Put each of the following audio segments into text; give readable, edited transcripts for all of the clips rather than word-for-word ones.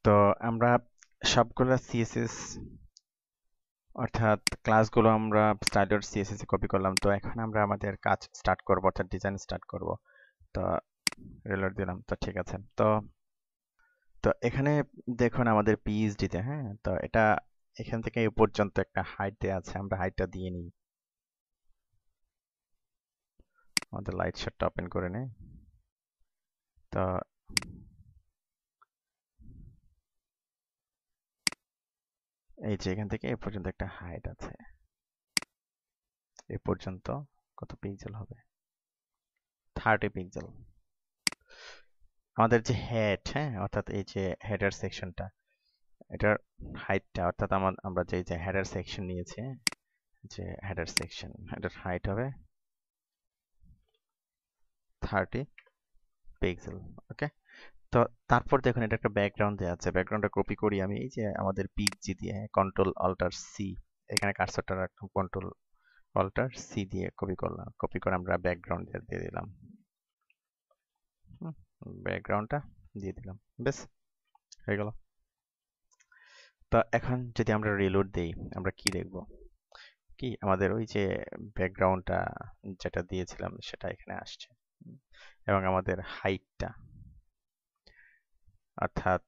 তো আমরা সবগুলো সিএসএস অর্থাৎ ক্লাসগুলো আমরা স্টাইল সিএসএস এ কপি করলাম। তো এখন আমরা আমাদের কাজ স্টার্ট করব, অর্থাৎ ডিজাইন স্টার্ট করব। তো রিলোড দিলাম। তো ঠিক আছে। তো তো এখানে দেখুন আমাদের পিএইচডিতে, হ্যাঁ, তো এটা এখান থেকে এই পর্যন্ত একটা হাইট দেওয়া আছে। আমরা হাইটটা দিয়ে নিই। আমাদের লাইট শার্টটা ওপেন করে নেই। তো এই যে এখান থেকে এই পর্যন্ত একটা হাইট আছে। এই পর্যন্ত কত পিক্সেল হবে? 30 পিক্সেল। আমাদের যে হেড, হ্যাঁ, অর্থাৎ এই যে হেডার সেকশনটা, এটার হাইটটা, অর্থাৎ আমরা যে হেডার সেকশন নিয়েছি, যে হেডার সেকশন, এটার হাইট হবে 30 পিক্সেল। ওকে। তো তারপর দেখুন এটা একটা ব্যাকগ্রাউন্ড দেওয়া আছে। ব্যাকগ্রাউন্ডটা কপি করি আমি এই যে আমাদের পিএইচডি দিয়ে, কন্ট্রোল অল্টার সি, এখানে কার্সরটা রাখলাম, কন্ট্রোল অল্টার সি দিয়ে কপি করলাম। কপি করে আমরা ব্যাকগ্রাউন্ড দিয়ে দিলাম। ব্যাকগ্রাউন্ডটা দিয়ে দিলাম। বেশ, হয়ে গেল। তো এখন যদি আমরা রিলোড দেই, আমরা কি দেখব? কি আমাদের ওই যে ব্যাকগ্রাউন্ডটা যেটা দিয়েছিলাম সেটা এখানে আসছে। এবং আমাদের হাইটটা, অর্থাৎ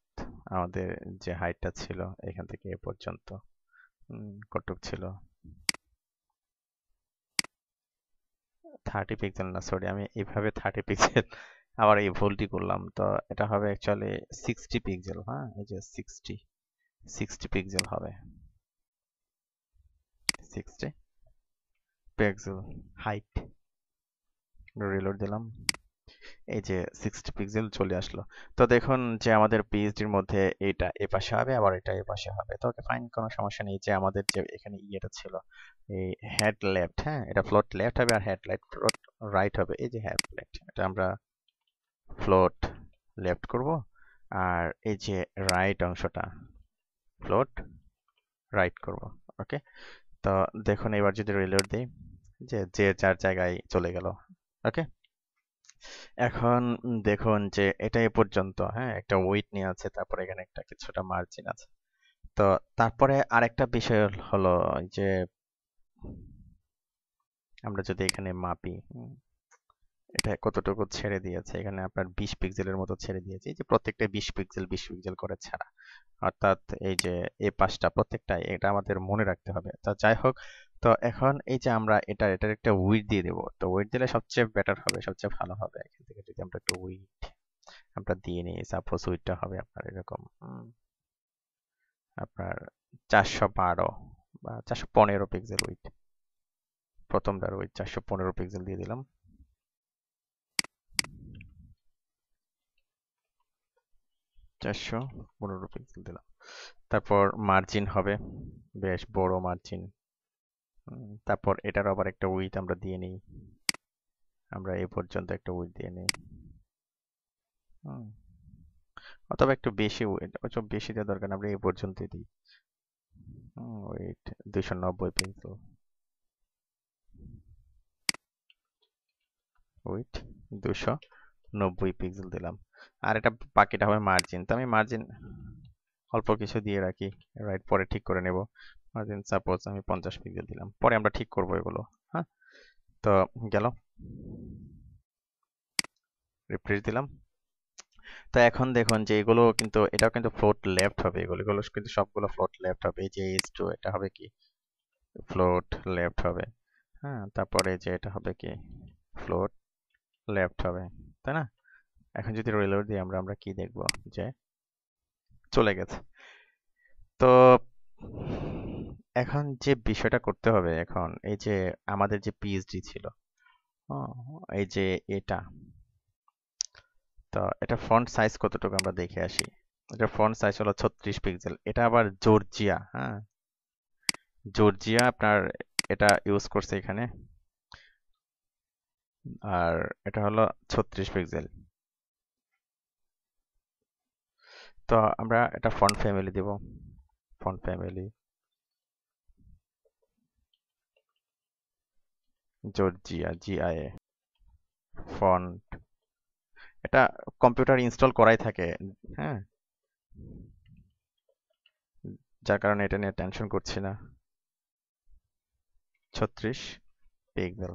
আমাদের যে হাইটটা ছিল এখান থেকে এ পর্যন্ত কতটুক ছিল? 30 পিক্সেল না, সরি, আমি এইভাবে 30 পিক্সেল আবার এই ভুলটি করলাম। তো এটা হবে অ্যাকচুয়ালি 60 পিক্সেল। হ্যাঁ, এই যে 60 পিক্সেল হবে। 60 পিক্সেল হাইট। রিলোড দিলাম। এই যে 60 পিক্সেল চলে আসলো। তো দেখুন যে আমাদের পিএইচডির মধ্যে এটা এ পাশে হবে, আবার এটা এ পাশে হবে। তো ওকে, ফাইন, কোনো সমস্যা নেই। যে আমাদের যে এখানে ইয়েটা ছিল, এই হেড লেফট, হ্যাঁ, এটা ফ্লোট লেফট হবে, আর হেড লাইট ফ্লোট রাইট হবে। এই যে হেড লাইট, এটা আমরা ফ্লোট লেফট করব, আর এই যে রাইট অংশটা ফ্লোট রাইট করব। ওকে। তো দেখুন এবার যদি রিলোড দিই, যে যে যার জায়গায় চলে গেল। ওকে। এখন দেখুন যে এটা এ পর্যন্ত, হ্যাঁ, একটা ওয়েট নিয়ে আছে, তারপরে এখানে একটা কিছুটা মার্জিন আছে। তো তারপরে আরেকটা বিষয় হলো যে আমরা যদি এখানে মাপি, এটা কতটুকু ছেড়ে দিয়েছে, এখানে আপনার 20 পিক্সেলের মতো ছেড়ে দিয়েছে। এই যে প্রত্যেকটা 20 পিক্সেল 20 পিক্সেল করে ছাড়া, অর্থাৎ এই যে এই পাশটা প্রত্যেকটা, এটা আমাদের মনে রাখতে হবে। তো যাই হোক, তো এখন এই যে আমরা এটার একটা উইডথ দিয়ে দেবো। তো উইডথ দিলে সবচেয়ে বেটার হবে, সবচেয়ে ভালো হবে। এখান থেকে যদি আমরা একটু উইডথ আমরা দিয়ে নিই, সাপোজ উইডথটা হবে আপনার এরকম, আপনার 412 বা 415 পিক্সেল উইডথ। প্রথমটার উইডথ 415 পিক্সেল দিয়ে দিলাম। 415 পিক্সেল দিলাম। তারপর মার্জিন হবে বেশ বড় মার্জিন। তারপর এটার আবার একটা উইডথ আমরা দিয়ে নিই। আমরা এই পর্যন্ত একটা উইডথ দিয়ে নিই। অথবা একটু বেশি উইডথ, ওসব বেশি দেওয়ার দরকার না, আমরা এই পর্যন্তই দিই। Width 290 pixel. উইডথ 290 পিক্সেল দিলাম। আর এটা বাকিটা হবে মার্জিন। তো আমি মার্জিন অল্প কিছু দিয়ে রাখি, রাইট, পরে ঠিক করে নেব। মার্জিন সাপোজ আমি 50 পিক্সেল দিলাম, পরে আমরা ঠিক করবো এগুলো। হ্যাঁ, তো গেল, রিফ্রেশ দিলাম। তো এখন দেখুন যে এগুলো কিন্তু, এটাও কিন্তু ফ্লোট লেফট হবে, এগুলো এগুলো কিন্তু সবগুলো ফ্লোট লেফট হবে। এই যে H2 এটা হবে কি ফ্লোট লেফট হবে। হ্যাঁ, তারপরে যে এটা হবে কি ফ্লোট লেফট হবে, তাই না? এখন যদি রিলোড দিই আমরা আমরা কি দেখব? যে চলে গেছে। তো এখন যে বিষয়টা করতে হবে, এখন এই যে আমাদের যে পিএইচডি ছিল, এই যে এটা, তো এটা ফন্ট সাইজ কতটুকু আমরা দেখে আসি। এটা ফন্ট সাইজ হলো 36 পিক্সেল। এটা আবার জর্জিয়া, হ্যাঁ, জর্জিয়া আপনার এটা ইউজ করছে এখানে। আর এটা হলো 36 পিক্সেল। তো আমরা এটা ফন্ট ফ্যামিলি দিব। Font family Georgia, GIA font. এটা কম্পিউটার ইনস্টল করাই থাকে, হ্যাঁ। যার কারণে এটা নিয়ে টেনশন করছি না। 36 পিক্সেল।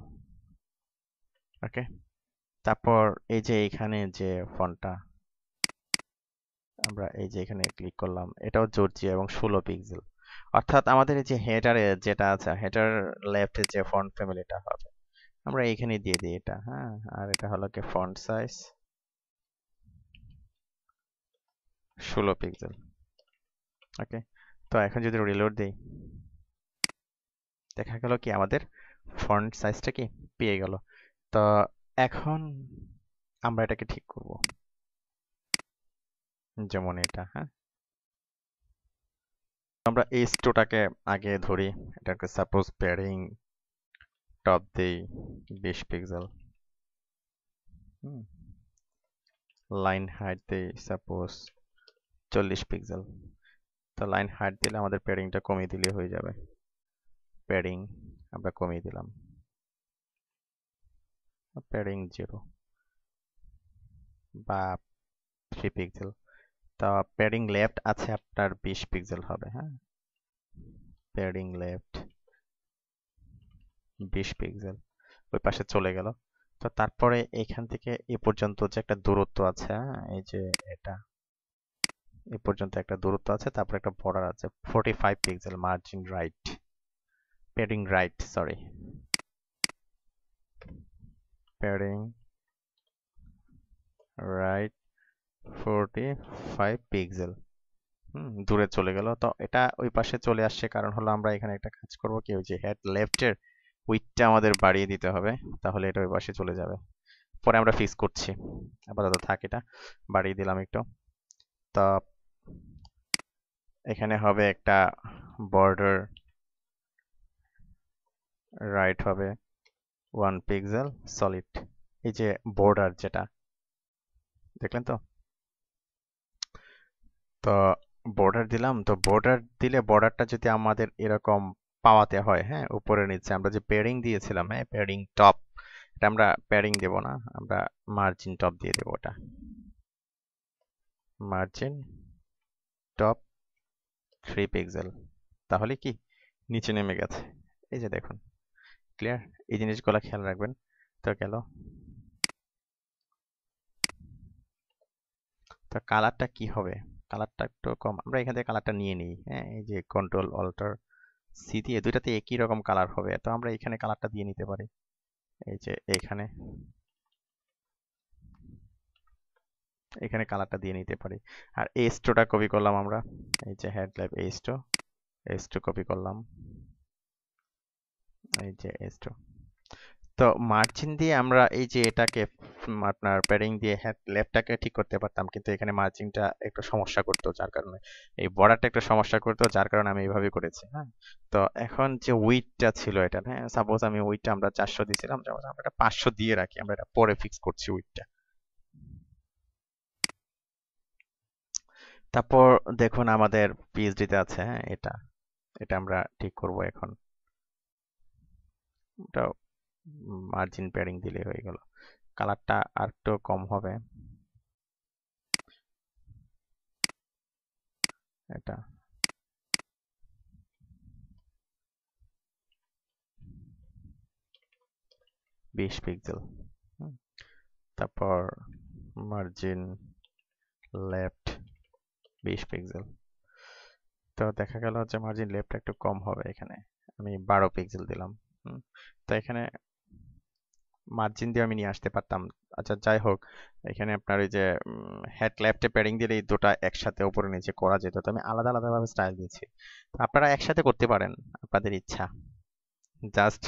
ওকে, তারপর এই যে এখানে যে ফন্টটা আমরা এই যে এখানে ক্লিক করলাম, এটাও জর্জিয়া এবং 16 পিক্সেল। অর্থাৎ আমাদের এই যে হেডারে যেটা আছে, হেডার লেফটে যে ফন্ট ফ্যামিলিটা হবে আমরা এইখানে দিয়ে দিই এটা। হ্যাঁ, আর এটা হলো কি ফন্ট সাইজ 16 পিক্সেল। ওকে, তো এখন যদি রিলোড দিই, দেখা গেল কি আমাদের ফন্ট সাইজটা কি পেয়ে গেল। তো এখন আমরা এটাকে ঠিক করব, যেমন এটা। হ্যাঁ, আমরা এই স্টোটাকে আগে ধরি, এটাকে সাপোজ প্যাডিং টপ দেই 20 পিক্সেল। লাইন হাইট দেই সাপোজ 40 পিক্সেল। তো লাইন হাইট দিলে আমাদের প্যাডিংটা কমিয়ে দিলে হয়ে যাবে। প্যাডিং আমরা কমিয়ে দিলাম, প্যাডিং 0 বা 3 পিক্সেল। তো প্যাডিং লেফট আছে আপনার 20 পিক্সেল হবে। হ্যাঁ, প্যাডিং লেফট 20 পিক্সেল ওই পাশে চলে গেল। তো তারপরে এখান থেকে এ পর্যন্ত যে একটা দূরত্ব আছে, এই যে এটা এ পর্যন্ত একটা দূরত্ব আছে, তারপরে একটা বর্ডার আছে 45 pixel margin right, padding right, sorry, padding right 45 pixel. দূরে চলে গেল। তো এটা ওই পাশে চলে আসছে, কারণ হলো আমরা এখানে একটা কাজ করব কি, ওই যে হেড লেফটের উইডথটা আমাদের বাড়িয়ে দিতে হবে, তাহলে এটা ওই পাশে চলে যাবে। পরে আমরা ফিক্স করছি, আপাতত থাক, এটা বাড়িয়ে দিলাম একটু। তো এখানে হবে একটা বর্ডার, রাইট হবে 1 পিক্সেল সলিড। এই যে বর্ডার যেটা দেখলেন তো, তো বর্ডার দিলাম। তো বর্ডার দিলে বর্ডারটা যদি আমাদের এরকম পাওয়াতে হয়, হ্যাঁ, উপরে নিচে আমরা যে প্যাডিং দিয়েছিলাম, হ্যাঁ, প্যাডিং টপ, এটা আমরা প্যাডিং দেব না, আমরা মার্জিন টপ দিয়ে দেবো। ওটা মার্জিন টপ 3 পিক্সেল, তাহলে কি নিচে নেমে গেছে। এই যে দেখুন, ক্লিয়ার, এই জিনিসগুলো খেয়াল রাখবেন। তো গেল, তো কালারটা কি হবে, কালারটা একটু কম, আমরা এখান থেকে কালারটা নিয়ে নিই। হ্যাঁ, এই যে কন্ট্রোল অল্টার সি দিয়ে দুইটাতে একই রকম কালার হবে, তো আমরা এখানে কালারটা দিয়ে নিতে পারি। এই যে এখানে এখানে কালারটা দিয়ে নিতে পারি। আর এস্টোটা কপি করলাম আমরা, এই যে হেডল্যাম্প এস্টো কপি করলাম, এই যে এস্টো। তো মার্জিন দিয়ে আমরা এই যে এটাকে আপনার প্যাডিং দিয়ে হেড লেফটটাকে ঠিক করতে পারতাম, কিন্তু এখানে মার্জিনটা একটু সমস্যা করতো, যার কারণে এই বর্ডারটা একটু সমস্যা করতো, যার কারণে আমি এইভাবে করেছি। হ্যাঁ, তো এখন যে উইডথটা ছিল এটা, হ্যাঁ, সাপোজ আমি উইডথটা আমরা 400 দিয়েছিলাম, যেমন আমরা এটা 500 দিয়ে রাখি, আমরা এটা পরে ফিক্স করছি উইডথটা। তারপর দেখুন আমাদের পিএইচডিতে আছে, হ্যাঁ, এটা এটা আমরা ঠিক করব এখন। এটা মার্জিন প্যাডিং দিলে হয়ে গেল। কালারটা আর একটু কম হবে, এটা 20 পিক্সেল। তারপর মার্জিন লেফট 20 পিক্সেল। তো দেখা গেল যে মার্জিন লেফট একটু কম হবে, এখানে আমি 12 পিক্সেল দিলাম। তো এখানে মার্জিন দিয়ে আমি নিয়ে আসতে পারতাম। আচ্ছা, যাই হোক, এখানে আপনার ওই যে হেড লেফটে প্যাডিং দিলে এই দুটো একসাথে উপরে নিচে করা যেত, তো আমি আলাদা আলাদাভাবে স্টাইল দিয়েছি। তো আপনারা একসাথে করতে পারেন, আপনাদের ইচ্ছা, জাস্ট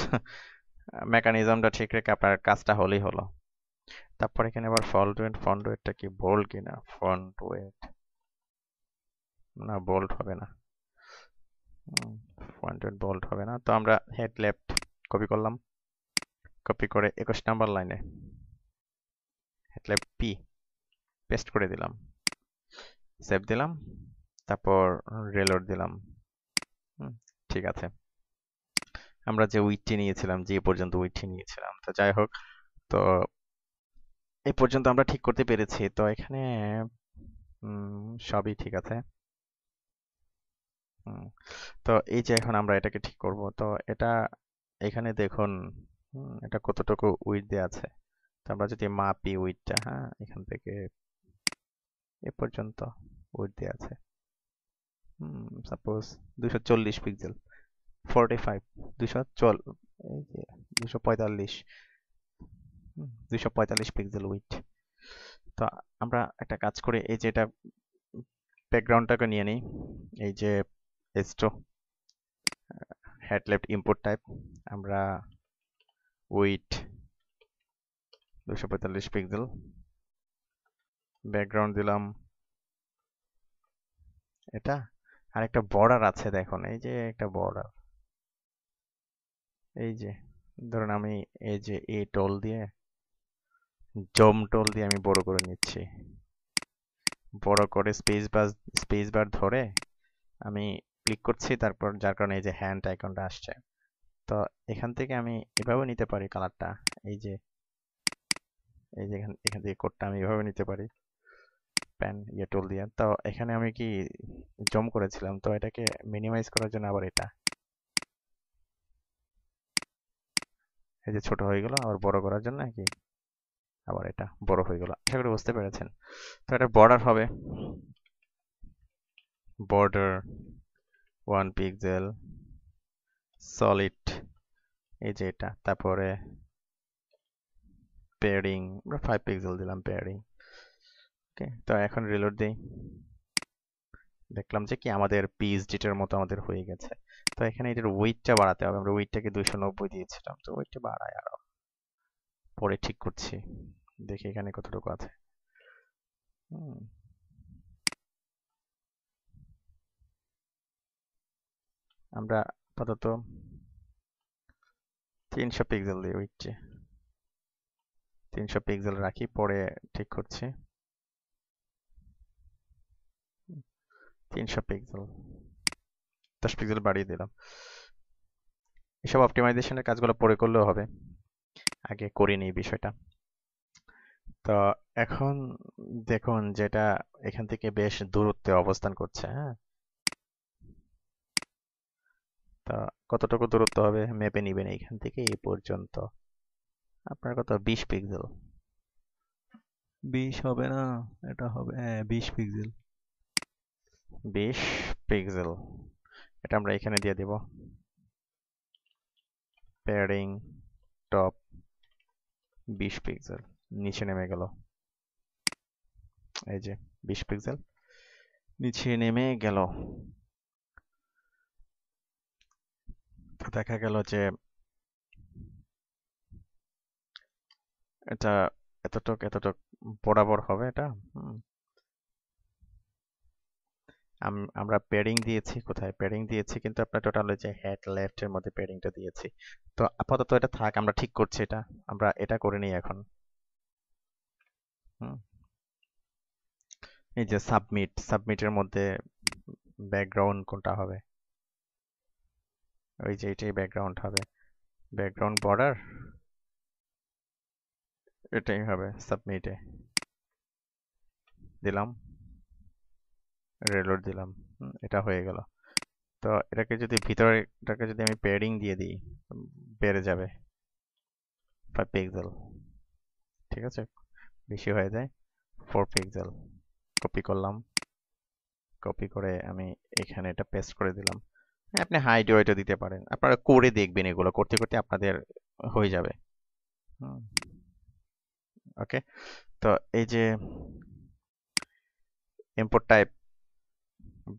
মেকানিজমটা ঠিক রেখে আপনার কাজটা হলেই হলো। তারপর এখানে আবার ফন্ট ওয়েটটা কি বোল্ড কিনা, ফন্ট ওয়েট না, বোল্ড হবে না, ফন্ট ওয়েট বোল্ড হবে না। তো আমরা হেড লেফট কপি করলাম, কপি করে 21 নাম্বার লাইনে হেড লেফট পি পেস্ট করে দিলাম, সেভ দিলাম, তারপর রিলোড দিলাম। ঠিক আছে, আমরা যে উইডটি নিয়েছিলাম, যে পর্যন্ত উইডটি নিয়েছিলাম, তো যাই হোক, তো এই পর্যন্ত আমরা ঠিক করতে পেরেছি। তো এখানে সবই ঠিক আছে। হুম, তো এই যে এখন আমরা এটাকে ঠিক করব, তো এটা এখানে দেখুন, এটা কতটুকু উইডথ দেওয়া আছে। তো আমরা যদি মাপি উইডথটা, হ্যাঁ, এখান থেকে এ পর্যন্ত উইডথ দেওয়া আছে, সাপোজ 240 পিক্সেল, 45, 240, এই যে 245, 245 পিক্সেল উইডথ। তো আমরা একটা কাজ করি, এই যে এটা ব্যাকগ্রাউন্ডটাকে নিয়ে নিই, এই যে এস্টো হেড লেফট ইনপুট টাইপ, আমরা উইডথ 245 পিক্সেল, ব্যাকগ্রাউন্ড দিলাম এটা, আর একটা বর্ডার আছে দেখুন, এই যে একটা বর্ডার, এই যে ধরুন আমি এই যে এই টোল দিয়ে, জম টোল দিয়ে আমি বড় করে নিচ্ছি, বড় করে স্পেস বার ধরে আমি ক্লিক করছি, তারপর যার কারণে এই যে হ্যান্ড আইকনটা আসছে। তো এখান থেকে আমি এভাবে নিতে পারি কালারটা, এই যে এখান এখান থেকে কোডটা আমি এভাবে নিতে পারি প্যান টোল দিয়ে। তো এখানে আমি কি জম করেছিলাম, তো এটাকে মিনিমাইজ করার জন্য আবার এটা, এই যে ছোট হয়ে গেল, আবার বড় করার জন্য কি আবার এটা বড় হয়ে গেল। আশা করি বুঝতে পেরেছেন। তো এটা বর্ডার হবে, বর্ডার 1 পিক্সেল সলিড, এই যে এটা, তারপরে পেয়ারিং আমরা 5 পিক্সেল দিলাম পেয়ারিং। ওকে, তো এখন রিলোড দেই, দেখলাম যে কি আমাদের পিএইচডিটার মতো আমাদের হয়ে গেছে। তো এখানে এটার ওয়েটটা বাড়াতে হবে, আমরা ওয়েটটাকে 290 দিয়েছিলাম, তো ওয়েটটা বাড়ায় আরো, পরে ঠিক করছি, দেখি এখানে কতটুকু আছে। হুম, আমরা আপাতত 300 পিক্সেল দিই, ওয়েটে 300 পিক্সেল রাখি, পরে ঠিক করছি। 300 পিক্সেল, 10 পিক্সেল বাড়িয়ে দিলাম। এসব অপটিমাইজেশনের কাজগুলো পরে করলেও হবে, আগে করে নিই বিষয়টা। তো এখন দেখুন যেটা এখান থেকে বেশ দূরত্বে অবস্থান করছে, হ্যাঁ, তা কতটুকু দূরত্ব হবে মেপে নিবেন, এইখান থেকে এই পর্যন্ত আপনার কত 20 পিক্সেল, 20 হবে না, এটা হবে, হ্যাঁ 20 পিক্সেল। 20 পিক্সেল, এটা আমরা এখানে দিয়ে দেব, প্যাডিং টপ 20 পিক্সেল, নিচে নেমে গেল, এই যে 20 পিক্সেল নিচে নেমে গেল। তো দেখা গেল যে এটা এতটুক বরাবর হবে এটা। হুম, আমরা প্যাডিং দিয়েছি কোথায়, প্যাডিং দিয়েছি কিন্তু আপনার টোটাল হচ্ছে হেড লেফট এর মধ্যে প্যাডিংটা দিয়েছি। তো আপাতত এটা থাক, আমরা ঠিক করছি এটা, আমরা এটা করে নিই এখন। হুম, এই যে সাবমিটের মধ্যে ব্যাকগ্রাউন্ড কোনটা হবে, ওই যে এটাই ব্যাকগ্রাউন্ড হবে, ব্যাকগ্রাউন্ড বর্ডার এটাই হবে সাবমিটে, দিলাম, রিলোড দিলাম, এটা হয়ে গেল। তো এটাকে যদি আমি প্যাডিং দিয়ে দিই, বেড়ে যাবে 5 পিক্সেল, ঠিক আছে, বেশি হয়ে যায় 4 পিক্সেল, কপি করলাম, কপি করে আমি এখানে এটা পেস্ট করে দিলাম। হ্যাঁ, আপনি হাইড ওয়েটও দিতে পারেন, আপনারা করে দেখবেন, এগুলো করতে করতে আপনাদের হয়ে যাবে। ওকে, তো এই যে ইম্পোর্ট টাইপ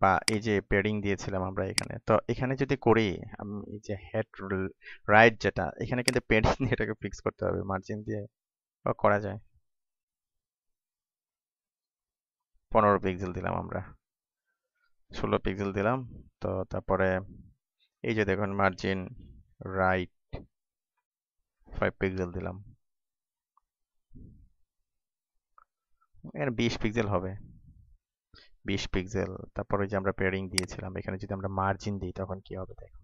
বা এই যে প্যাডিং দিয়েছিলাম আমরা এখানে, তো এখানে যদি করি আমি এই যে হেড রাইট যেটা, এখানে কিন্তু প্যাডিং দিয়ে এটাকে ফিক্স করতে হবে, মার্জিন দিয়ে করা যায়। 15 পিক্সেল দিলাম আমরা, 16 পিক্সেল দিলাম। তো তারপরে এই যে দেখুন মার্জিন রাইট 5 পিক্সেল দিলাম, এর 20 পিক্সেল হবে, 20 পিক্সেল। তারপরে যে আমরা প্যাডিং দিয়েছিলাম, এখানে যদি আমরা মার্জিন দিই তখন কি হবে দেখুন,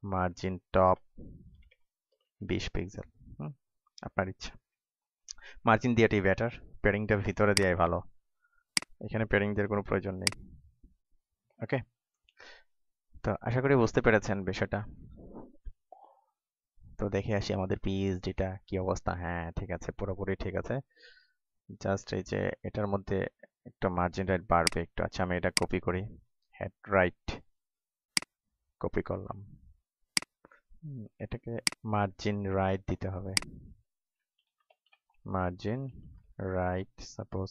মার্জিন টপ 20 পিক্সেল। আপনার ইচ্ছা, মার্জিন দেওয়াটাই বেটার, প্যাডিংটা ভিতরে দেওয়াই ভালো, এখানে প্যাডিং দেওয়ার কোনো প্রয়োজন নেই। ওকে, তো আশা করি বুঝতে পেরেছেন বিষয়টা। তো দেখে আসি আমাদের পিএইচডিটা কি অবস্থা। হ্যাঁ, ঠিক আছে, পুরোপুরি ঠিক আছে। জাস্ট এই যে এটার মধ্যে একটু মার্জিন রাইট বাড়বে একটু। আচ্ছা, আমি এটা কপি করি। হেড রাইট কপি করলাম। এটাকে মার্জিন রাইট দিতে হবে। মার্জিন রাইট সাপোজ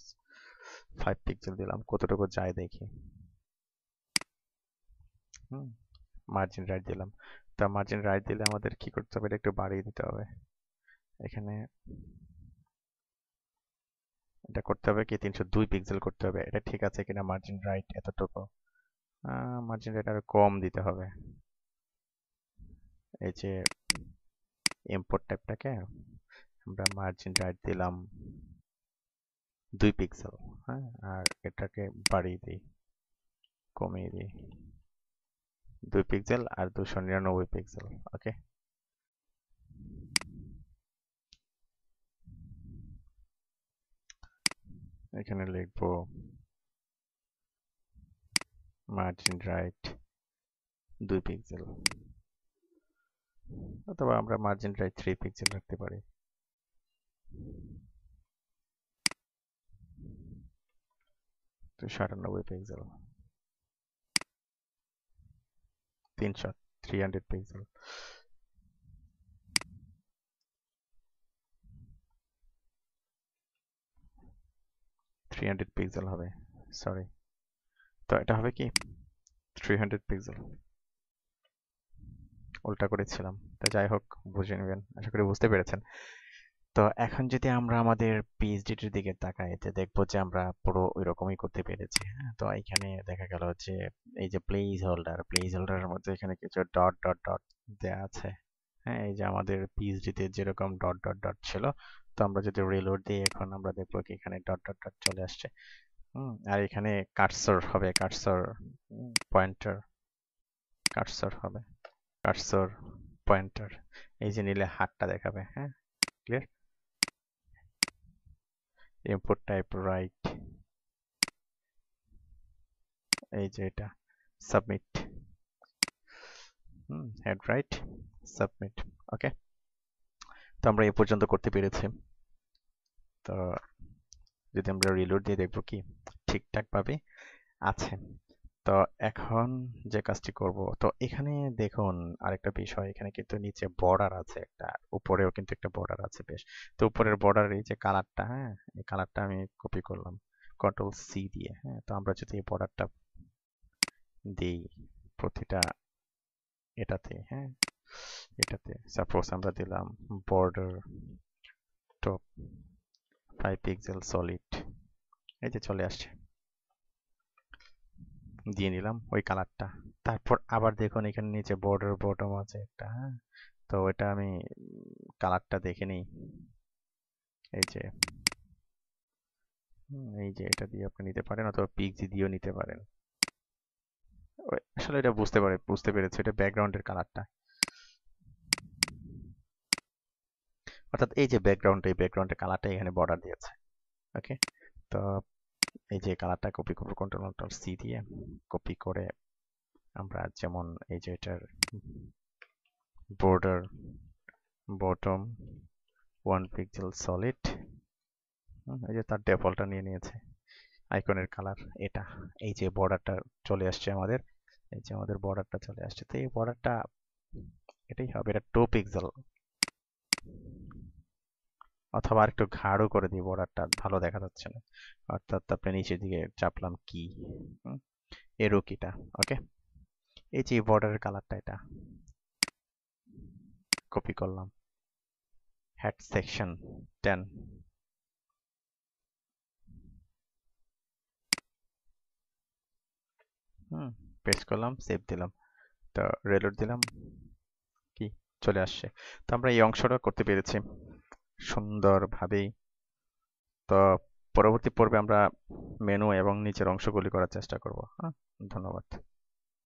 5 পিক্সেল দিলাম, কতটুকু যায় দেখি। মার্জিন রাইট দিলাম। তা মার্জিন রাইট দিলে আমাদের কি করতে হবে, এটা একটু বাড়িয়ে দিতে হবে। এখানে এটা করতে হবে কি 302 পিক্সেল করতে হবে। এটা ঠিক আছে কিনা, মার্জিন রাইট এতটুকু। মার্জিন রাইট আরো কম দিতে হবে। এই যে ইম্পোর্ট টাইপটাকে আমরা মার্জিন রাইট দিলাম 2 পিক্সেল। হ্যাঁ, আর এটাকে বাড়িয়ে দিই, কমিয়ে দিই 2 পিক্সেল আর 299 পিক্সেল। ওকে, এখানে লিখবো মার্জিন রাইট 2 পিক্সেল, অথবা আমরা মার্জিন রাইট 3 পিক্সেল রাখতে পারি। 298 পিক্সেল, 300 পিক্সেল। 300 পিক্সেল হবে, সরি। তো এটা হবে কি 300 পিক্সেল, উল্টা করেছিলাম। তো যাই হোক, বুঝে নেবেন, আশা করি বুঝতে পেরেছেন। তো এখন যদি আমরা আমাদের পিএইচডিটির দিকে তাকাই, এতে দেখবো যে আমরা পুরো ওই রকমই করতে পেরেছি। হ্যাঁ, তো এখানে দেখা গেল যে এই যে প্লেস হোল্ডারের মধ্যে এখানে কিছু ডট ডট ডট দেওয়া আছে। হ্যাঁ, এই যে আমাদের পিএইচডিতে যেরকম ডট ডট ডট ছিল, তো আমরা যদি রিলোড দিই এখন আমরা দেখবো কি এখানে ডট ডট ডট চলে আসছে। আর এখানে কার্সর হবে, কার্সর পয়েন্টার, কার্সর হবে, কার্সর পয়েন্টার। এই যে নিলে হাতটা দেখাবে। হ্যাঁ, ক্লিয়ার। ইনপুট টাইপ রাইট, এই যে এটা submit. Head right submit. Okay, তো আমরা এ পর্যন্ত করতে পেরেছি। তো যদি আমরা রিলোড দিয়ে দেখবো কি ঠিকঠাক ভাবে আছে। তো এখন যে কাজটি করব, তো এখানে দেখুন আরেকটা বিষয়, এখানে কিন্তু নিচে বর্ডার আছে একটা, উপরেও কিন্তু একটা বর্ডার আছে বেশ। তো উপরের বর্ডার এই যে কালারটা, হ্যাঁ, এই কালারটা আমি কপি করলাম কন্ট্রোল সি দিয়ে। হ্যাঁ, তো আমরা যদি এই বর্ডারটা দিই প্রতিটা এটাতে, হ্যাঁ, এটাতে সাপোজ আমরা দিলাম বর্ডার টপ 5 পিক্সেল সলিড, এই যে চলে আসছে, দিয়ে নিলাম ওই কালারটা। তারপর আবার দেখুন এখানে নিচে বর্ডার বটম আছে একটা। হ্যাঁ, তো এটা আমি কালারটা দেখে নিই। এই যে এই যে এটা দিয়ে আপনি নিতে পারেন, অথবা পিক্সি দিয়েও নিতে পারেন। আসলে এটা বুঝতে পেরেছি, এটা ব্যাকগ্রাউন্ডের কালারটা, অর্থাৎ এই যে ব্যাকগ্রাউন্ড, এই ব্যাকগ্রাউন্ডের কালারটা এখানে বর্ডার দিয়েছে। ওকে, তো এই যে কালারটা কপি করবো কন্ট্রোল সি দিয়ে, কপি করে আমরা যেমন এই যে এটার বর্ডার বটম 1 পিক্সেল সলিড, এই যে তার ডিফল্টটা নিয়ে নিয়েছে আইকনের কালার এটা। এই যে বর্ডারটা চলে আসছে আমাদের, এই যে আমাদের বর্ডারটা চলে আসছে। তো এই বর্ডারটা এটাই হবে, এটা 2 পিক্সেল, অথবা আরেকটু গাঢ় করে দিই, বর্ডারটা ভালো দেখা যাচ্ছে না। অর্থাৎ আপনি নিচের দিকে চাপলাম কি, এরো কিটা। ওকে, এই যে বর্ডারের কালারটা এটা কপি করলাম, হেড সেকশন 10, পেস্ট করলাম, সেভ দিলাম। তো রিলোড দিলাম, কি চলে আসছে। তো আমরা এই অংশটা করতে পেরেছি সুন্দরভাবেই। তো পরবর্তী পর্বে আমরা মেনু এবং নিচের অংশগুলি করার চেষ্টা করব। হ্যাঁ, ধন্যবাদ।